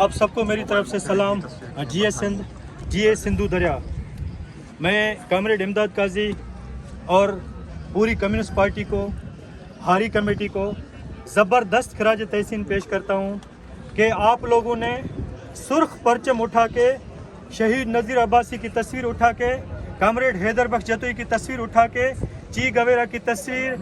आप सबको मेरी तरफ से सलाम। जिए सिंधु दरिया। मैं कॉमरेड इमदाद काजी और पूरी कम्युनिस्ट पार्टी को, हारी कमेटी को ज़बरदस्त खराज तहसीन पेश करता हूँ कि आप लोगों ने सुर्ख परचम उठा के, शहीद नज़ीर अब्बासी की तस्वीर उठा के, कॉमरेड हैदर बख्श जतोई की तस्वीर उठा के, ची गवेरा की तस्वीर,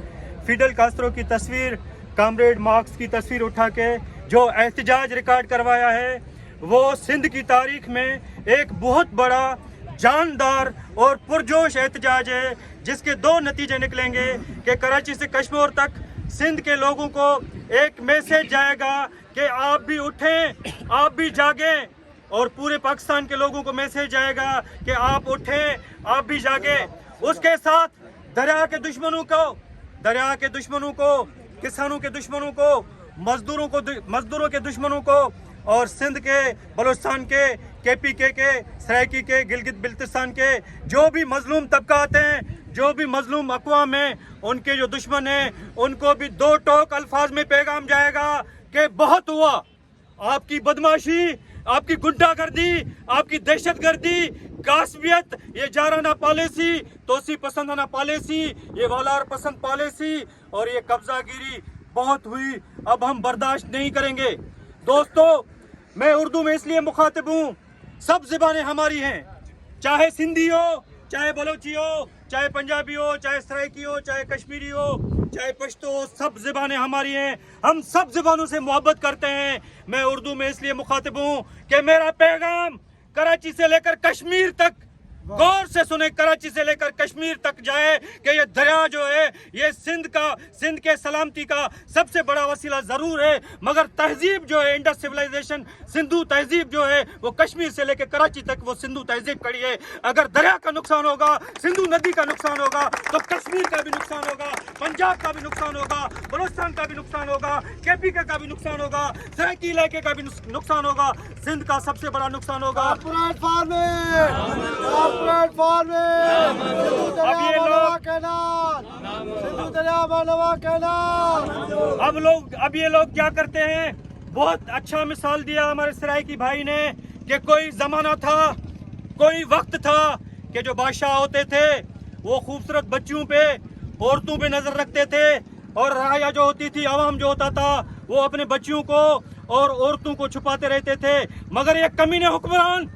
फिडल कास्त्रो की तस्वीर, कॉमरेड मार्क्स की तस्वीर उठा के जो एहतजाज रिकॉर्ड करवाया है, वो सिंध की तारीख में एक बहुत बड़ा जानदार और पुरजोश एहतजाज है, जिसके दो नतीजे निकलेंगे कि कराची से कश्मीर तक सिंध के लोगों को एक मैसेज जाएगा कि आप भी उठें, आप भी जागें, और पूरे पाकिस्तान के लोगों को मैसेज जाएगा कि आप उठें, आप भी जागें। उसके साथ दरिया के दुश्मनों को, किसानों के दुश्मनों को, मजदूरों के दुश्मनों को, और सिंध के, बलूचिस्तान के, KPK के, सराइकी के, गिलगित बिल्तिस्तान के जो भी मजलूम तबकात हैं, जो भी मजलूम अक़वाम हैं, उनके जो दुश्मन हैं, उनको भी दो टोक अल्फाज में पैगाम जाएगा कि बहुत हुआ। आपकी बदमाशी, आपकी गुंडागर्दी, आपकी दहशतगर्दी, गासबियत, ये जाराना पॉलिसी, तोसी पसंदाना पॉलिसी, ये वालार पसंद पॉलिसी और ये कब्जागिरी बहुत हुई। अब हम बर्दाश्त नहीं करेंगे। दोस्तों, मैं उर्दू में इसलिए मुखातिब हूँ, सब ज़बानें हमारी हैं, चाहे सिंधी हो, चाहे बलोची हो, चाहे पंजाबी हो, चाहे सराइकी हो, चाहे कश्मीरी हो, चाहे पश्तो हो, सब ज़बानें हमारी हैं। हम सब ज़बानों से मोहब्बत करते हैं। मैं उर्दू में इसलिए मुखातिब हूँ कि मेरा पैगाम कराची से लेकर कश्मीर तक, गौर से सुने, कराची से लेकर कश्मीर तक जाए कि ये दरिया जो है, ये सिंध के सलामती का सबसे बड़ा वसीला ज़रूर है, मगर तहजीब जो है, इंडस सिविलाइजेशन, सिंधु तहजीब जो है, वो कश्मीर से लेकर कराची तक वो सिंधु तहजीब खड़ी है। अगर दरिया का नुकसान होगा, सिंधु नदी का नुकसान होगा, तो कश्मीर का भी नुकसान होगा, पंजाब का भी नुकसान होगा, बलूचिस्तान का भी नुकसान होगा, KPK का भी नुकसान होगा, सराइकी इलाके का भी नुकसान होगा, सिंध का सबसे बड़ा नुकसान होगा। अब ये लोग क्या करते हैं, बहुत अच्छा मिसाल दिया हमारे सराइकी भाई ने कि कोई जमाना था, कोई वक्त था कि जो बादशाह होते थे वो खूबसूरत बच्चियों पे, औरतों पे नजर रखते थे, और राया जो होती थी, आवाम जो होता था, वो अपने बच्चियों को और औरतों को छुपाते रहते थे। मगर ये कमीने हुक्मरान,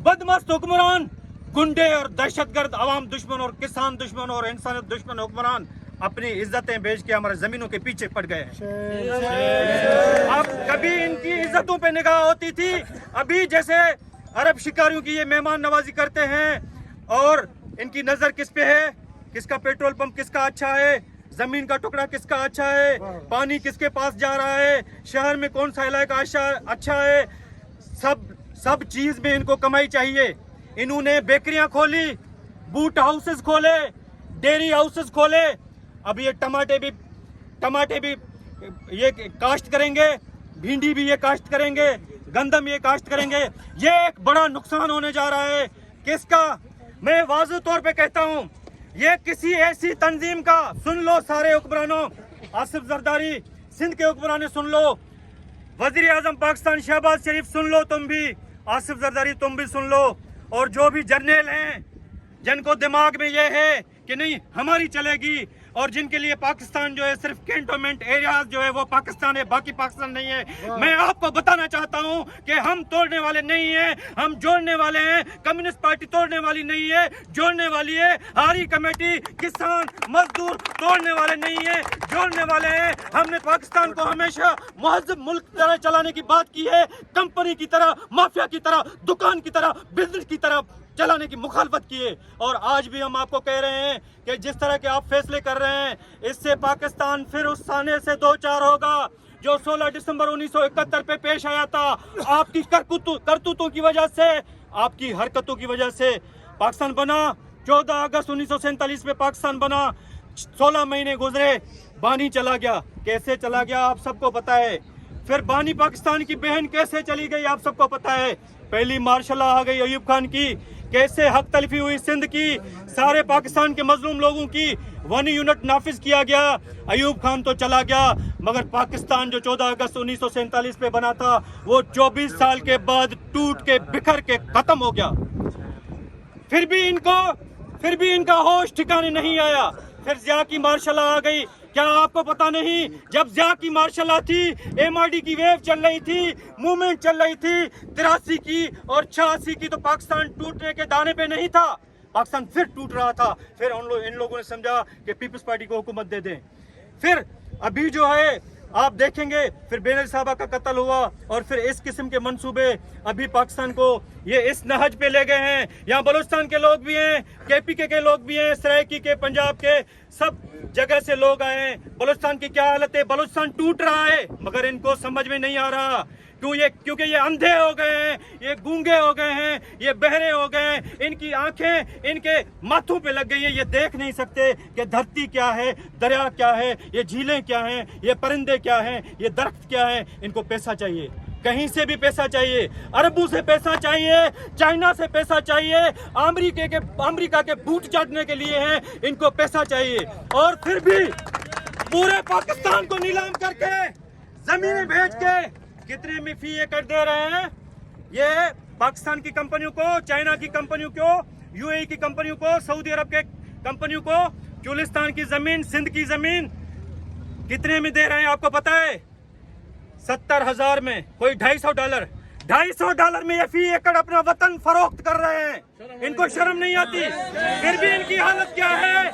बदमस्त हुक्मरान, गुंडे और दहशतगर्द, आवाम दुश्मन और किसान दुश्मन और इंसानियत दुश्मन हुक्मरान अपनी इज्जतें बेच के हमारे जमीनों के पीछे पड़ गए हैं। अब कभी इनकी इज्जतों पे निगाह होती थी, अभी जैसे अरब शिकारियों की ये मेहमान नवाजी करते हैं, और इनकी नजर किस पे है, किसका पेट्रोल पंप किसका अच्छा है, जमीन का टुकड़ा किसका अच्छा है, पानी किसके पास जा रहा है, शहर में कौन सा इलाका अच्छा है, सब चीज में इनको कमाई चाहिए। इन्होंने बेकरियां खोली, बूट हाउसेस खोले, डेयरी हाउसेस खोले। अब ये टमाटे भी ये काश्त करेंगे, भिंडी भी ये काश्त करेंगे, गंदम ये काश्त करेंगे। ये एक बड़ा नुकसान होने जा रहा है। किसका? मैं वाज़ेह तौर पे कहता हूँ, ये किसी ऐसी तंजीम का, सुन लो सारे हुक्मरानों, आसिफ जरदारी सिंध के हुक्मरान सुन लो, वजीर आजम पाकिस्तान शहबाज शरीफ सुन लो, तुम भी आसिफ जरदारी तुम भी सुन लो, और जो भी जर्नल हैं जिनको दिमाग में ये है कि नहीं हमारी चलेगी, और जिनके लिए पाकिस्तान जो है सिर्फ कैंटोनमेंट एरियाज जो है वो पाकिस्तान है, बाकी पाकिस्तान नहीं है, मैं आपको बताना चाहता हूं कि हम तोड़ने वाले नहीं हैं, हम जोड़ने वाले हैं। कम्युनिस्ट पार्टी तोड़ने वाली नहीं है, जोड़ने वाली है। हारी कमेटी, किसान, मजदूर तोड़ने वाले नहीं है, जोड़ने वाले हैं। हमने पाकिस्तान को हमेशा मुहज़्ज़ब मुल्क की तरह चलाने की बात की है, कंपनी की तरह, माफिया की तरह, दुकान की तरह, बिजनेस की तरह चलाने की मुखालफत की है। और आज भी हम आपको कह रहे हैं कि जिस तरह के आप फैसले कर रहे हैं, इससे पाकिस्तान फिर उस साने से दो चार होगा जो 16 दिसंबर 1971 पे पेश आया था। आपकी करतूतों की वजह से, आपकी हरकतों की वजह से पाकिस्तान बना। 14 अगस्त 1947 में पाकिस्तान बना, 16 महीने गुजरे, बानी चला गया। कैसे चला गया आप सबको पता है। फिर बानी पाकिस्तान की बहन कैसे चली गई आप सबको पता है। पहली मार्शल आ गई अयूब खान की कैसे हक तलफी हुई सिंध की, सारे पाकिस्तान के मजलूम लोगों की 1 यूनिट नाफिज किया गया। अयूब खान तो चला गया, मगर पाकिस्तान जो 14 अगस्त 1947 पे बना था वो 24 साल के बाद टूट के बिखर के खत्म हो गया। फिर भी इनका होश ठिकाने नहीं आया। फिर ज़िया की मार्शल आ गई। क्या आपको पता नहीं, जब ज़िया की मार्शल थी, MRD की वेव चल रही थी, मूवमेंट चल रही थी 83 की और 86 की, तो पाकिस्तान टूटने के दाने पे नहीं था, पाकिस्तान फिर टूट रहा था। फिर इन लोगों ने समझा कि पीपल्स पार्टी को हुकूमत दे दें। फिर अभी जो है आप देखेंगे, फिर बेनज़ीर साहबा का कत्ल हुआ और फिर इस किस्म के मंसूबे अभी पाकिस्तान को ये इस नहज पे ले गए हैं। यहाँ बलूचिस्तान के लोग भी हैं, KPK के लोग भी हैं, सराइकी के, पंजाब के, सब जगह से लोग आए हैं। बलूचिस्तान की क्या हालत है, बलूचिस्तान टूट रहा है, मगर इनको समझ में नहीं आ रहा। क्योंकि ये अंधे हो गए हैं, ये गूंगे हो गए हैं, ये बहरे हो गए हैं, इनकी आंखें इनके माथों पे लग गई है। ये देख नहीं सकते कि धरती क्या है, दरिया क्या है, ये झीलें क्या हैं, ये परिंदे क्या हैं, ये दरख्त क्या है। इनको पैसा चाहिए, कहीं से भी पैसा चाहिए, अरबों से पैसा चाहिए, चाइना से पैसा चाहिए, अमेरिका के बूट चाटने के लिए है, इनको पैसा चाहिए। और फिर भी पूरे पाकिस्तान को नीलाम करके, जमीनें बेच के कितने में फी एकड़ दे रहे हैं ये पाकिस्तान की कंपनियों को, चाइना की कंपनियों को, UAE की कंपनियों को, सऊदी अरब के कंपनियों को। चुलिस्तान की जमीन, सिंध की जमीन कितने में दे रहे हैं आपको पता है? 70,000 में, कोई $250 में ये फी एकड़ अपना वतन फरोख्त कर रहे हैं। इनको शर्म नहीं आती? फिर भी इनकी हालत क्या है?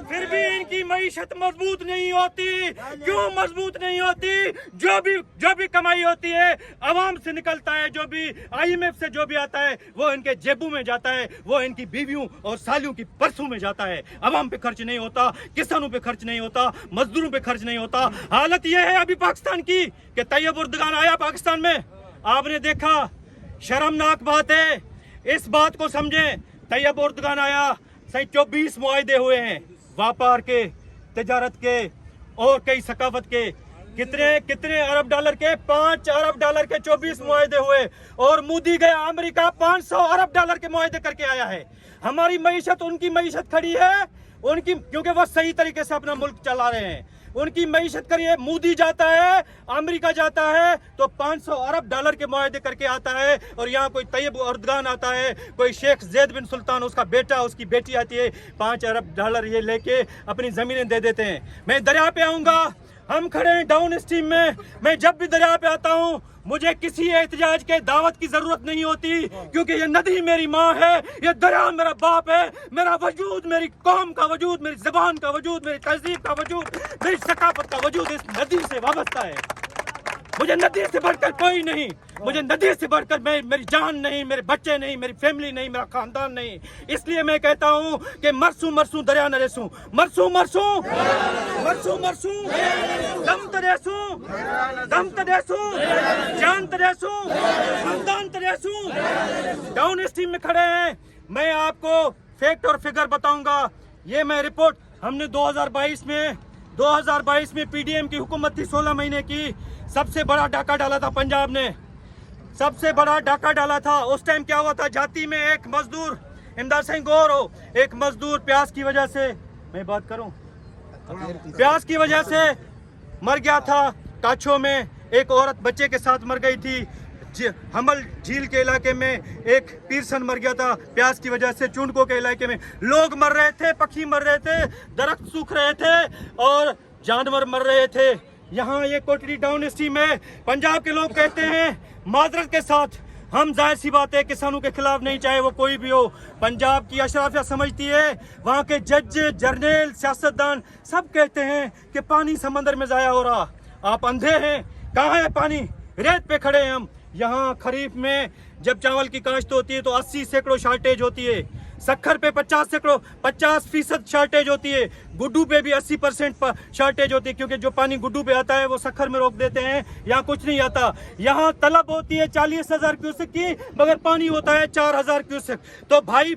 फिर भी इनकी मईशत मजबूत नहीं होती। क्यों मजबूत नहीं होती? जो भी कमाई होती है अवाम से निकलता है, जो भी IMF से जो भी आता है वो इनके जेबों में जाता है, वो इनकी बीवियों और सालियों की पर्सों में जाता है। अवाम पे खर्च नहीं होता, किसानों पे खर्च नहीं होता, मजदूरों पे खर्च नहीं होता। हालत ये है अभी पाकिस्तान की कि तैयब उर्दगान आया पाकिस्तान में, आपने देखा, शर्मनाक बात है। इस बात को समझें, तैयब उर्दगान आया, सही 24 मुआहदे हुए हैं, व्यापार के, तिजारत के और कई सकाफत के। कितने अरब डॉलर के? 5 अरब डॉलर के 24 मुआहदे हुए। और मोदी गया अमेरिका, 500 अरब डॉलर के मुआहदे करके आया है। हमारी मईशत, उनकी मईशत खड़ी है, उनकी, क्योंकि वो सही तरीके से अपना मुल्क चला रहे हैं। उनकी मईशत करिए, मोदी जाता है, अमेरिका जाता है तो 500 अरब डॉलर के मुआहदे करके आता है। और यहाँ कोई तैयब उर्दगान आता है, कोई शेख ज़ैद बिन सुल्तान, उसका बेटा, उसकी बेटी आती है, 5 अरब डॉलर ये लेके अपनी ज़मीनें दे देते हैं। मैं दरिया पे आऊँगा, हम खड़े हैं डाउन स्ट्रीम में। मैं जब भी दरिया पे आता हूँ मुझे किसी एहतजाज के दावत की जरूरत नहीं होती, क्योंकि ये नदी मेरी माँ है, ये दरिया मेरा बाप है। मेरा वजूद, मेरी कौम का वजूद, मेरी जबान का वजूद, मेरी तहजीब का वजूद, मेरी सकाफत का वजूद इस नदी से वाबस्ता है। मुझे नदी से बढ़कर कोई नहीं, मुझे नदी से बढ़कर मेरी जान नहीं, मेरे बच्चे नहीं, मेरी फैमिली नहीं, मेरा खानदान नहीं। इसलिए मैं कहता हूँ कि मरसू दरिया न रेसू, मरसू दम तदेसू, जान तदेसू, खानदान तदेसू। डाउन स्ट्रीम में खड़े हैं। मैं आपको फैक्ट और फिगर बताऊंगा। ये मैं रिपोर्ट, हमने 2022 में PDM की हुकूमत थी 16 महीने की। सबसे बड़ा डाका डाला था पंजाब ने, सबसे बड़ा डाका डाला था। उस टाइम क्या हुआ था, जाती में एक मजदूर, इमदाद सिंह गौर हो, एक मजदूर प्यास की वजह से, मैं बात करूं, प्यास की वजह से मर गया था। काछो में एक औरत बच्चे के साथ मर गई थी। हमल झील के इलाके में एक पीरसन मर गया था प्यास की वजह से। चुनको के इलाके में लोग मर रहे थे, पक्षी मर रहे थे, दरख्त सूख रहे थे और जानवर मर रहे थे। यहाँ ये कोटली डाउन स्ट्रीम में पंजाब के लोग कहते हैं माजरत के साथ, हम जाहिर सी बात है किसानों के खिलाफ नहीं, चाहे वो कोई भी हो। पंजाब की अशराफिया समझती है, वहाँ के जज, जर्नल, सियासतदान सब कहते हैं कि पानी समंदर में जाया हो रहा। आप अंधे हैं, कहाँ है पानी? रेत पे खड़े हैं हम। यहाँ खरीफ में जब चावल की काश्त होती है तो 80 सैकड़ों शार्टेज होती है, शक्कर पे 50% शार्टेज होती है, गुड्डू पे भी 80% शार्टेज होती है, क्योंकि जो पानी गुड्डू पे आता है वो शक्कर में रोक देते हैं, यहाँ कुछ नहीं आता। यहाँ तलब होती है 40,000 क्यूसेक की, मगर पानी होता है 4,000 क्यूसेक। तो भाई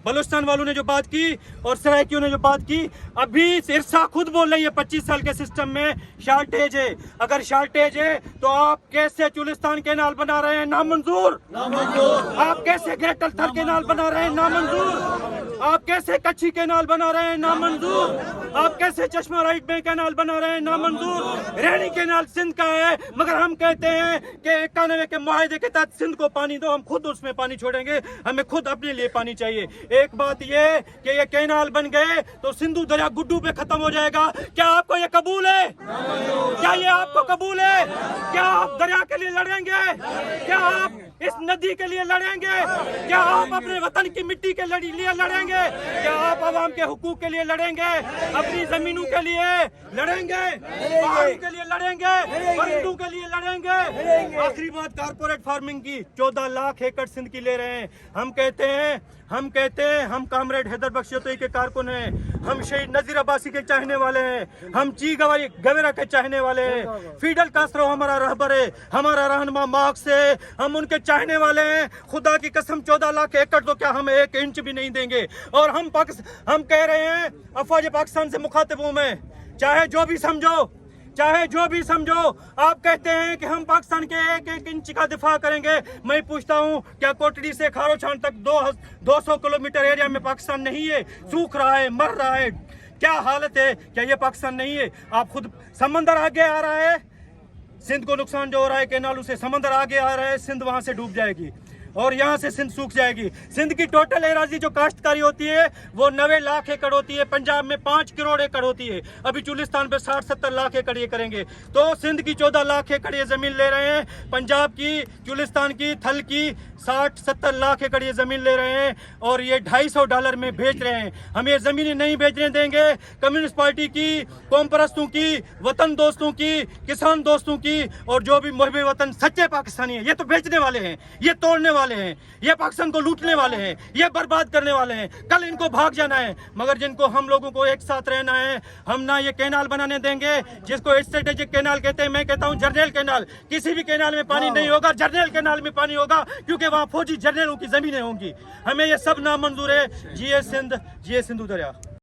बलूचिस्तान वालों ने जो बात की और सराइकियों ने जो बात की, अभी इरसा खुद बोल रही है 25 साल के सिस्टम में शार्टेज है। अगर शार्टेज है तो आप कैसे चुलिस्तान कैनाल बना रहे हैं? नामंजूर। आप कैसे ग्रेटर थल कैनाल बना रहे हैं? नामंजूर। आप कैसे कच्ची कैनाल बना रहे हैं? नामंजूर। आप कैसे चश्मा राइट में कैनाल बना रहे हैं? नामंजूर। रैनी कैनाल सिंध का है, मगर हम कहते हैं कि 91 के मुआहदे के तहत सिंध को पानी दो, हम खुद उसमें पानी छोड़ेंगे, हमें खुद अपने लिए पानी चाहिए। एक बात ये कि ये कैनाल बन गए तो सिंधु दरिया गुड्डू पे खत्म हो जाएगा। क्या आपको ये कबूल है? क्या ये आपको कबूल है? क्या आप दरिया के लिए लड़ेंगे? क्या आप इस नदी के लिए लड़ेंगे? क्या आप अपने वतन की मिट्टी के लिए लड़ेंगे? क्या आप आवाम के हुकूक के लिए लड़ेंगे? अपनी जमीनों के लिए लड़ेंगे? पहाड़ों के लिए लड़ेंगे? परिंदों के लिए लड़ेंगे? आखिरी बात कारपोरेट फार्मिंग की, 14 लाख एकड़ सिंध की ले रहे हैं। हम कहते हैं हम कामरेड हैदर बख्श जतोई के कारकुन हैं, हम शहीद नजीर अब्बासी के चाहने वाले हैं, हम ची गवेरा के चाहने वाले हैं। फिडल कास्ट्रो हमारा रहबर है, हमारा रहनुमा मार्क्स है, हम उनके चाहने वाले हैं। खुदा की कसम 14 लाख एकड़ तो क्या हम 1 इंच भी नहीं देंगे। और हम कह रहे हैं, अफवाज पाकिस्तान से मुखातिब हूं मैं, चाहे जो भी समझो, आप कहते हैं कि हम पाकिस्तान के 1-1 इंच का दिफा करेंगे। मैं पूछता हूं, क्या कोटड़ी से खारोछान तक 200 किलोमीटर एरिया में पाकिस्तान नहीं है? सूख रहा है, मर रहा है, क्या हालत है? क्या ये पाकिस्तान नहीं है? आप खुद, समंदर आगे आ रहा है, सिंध को नुकसान जो हो रहा है कैनालों से, समंदर आगे आ रहा है, सिंध वहां से डूब जाएगी और यहाँ से सिंध सूख जाएगी। सिंध की टोटल एराजी जो काश्तकारी होती है वो 90 लाख एकड़ होती है, पंजाब में 5 करोड़ एकड़ होती है, अभी चुलिस्तान पे 60-70 लाख एकड़ ये करेंगे। तो सिंध की 14 लाख एकड़ ये जमीन ले रहे हैं, पंजाब की, चुलिस्तान की, थल की 60-70 लाख एकड़ ये जमीन ले रहे हैं और ये $250 में बेच रहे हैं। हम ये जमीनें नहीं बेचने देंगे। कम्युनिस्ट पार्टी की, कौम परस्तों की, वतन दोस्तों की, किसान दोस्तों की और जो भी मुहिब वतन सच्चे पाकिस्तानी हैं, ये तो बेचने वाले हैं, ये तोड़ने वाले हैं, ये पाकिस्तान को लूटने वाले हैं, ये बर्बाद करने वाले हैं। कल इनको भाग जाना है, मगर जिनको हम लोगों को एक साथ रहना है, हम ना ये कैनाल बनाने देंगे जिसको स्ट्रेटेजिक कैनाल कहते हैं। मैं कहता हूं जर्नल कैनाल, किसी भी कैनाल में पानी नहीं होगा, जर्नल कैनाल में पानी होगा, क्योंकि वहां फौजी जर्नलों की जमीनें होंगी। हमें ये सब नामंजूर है। जिए सिंध, जिए सिंधु दरिया।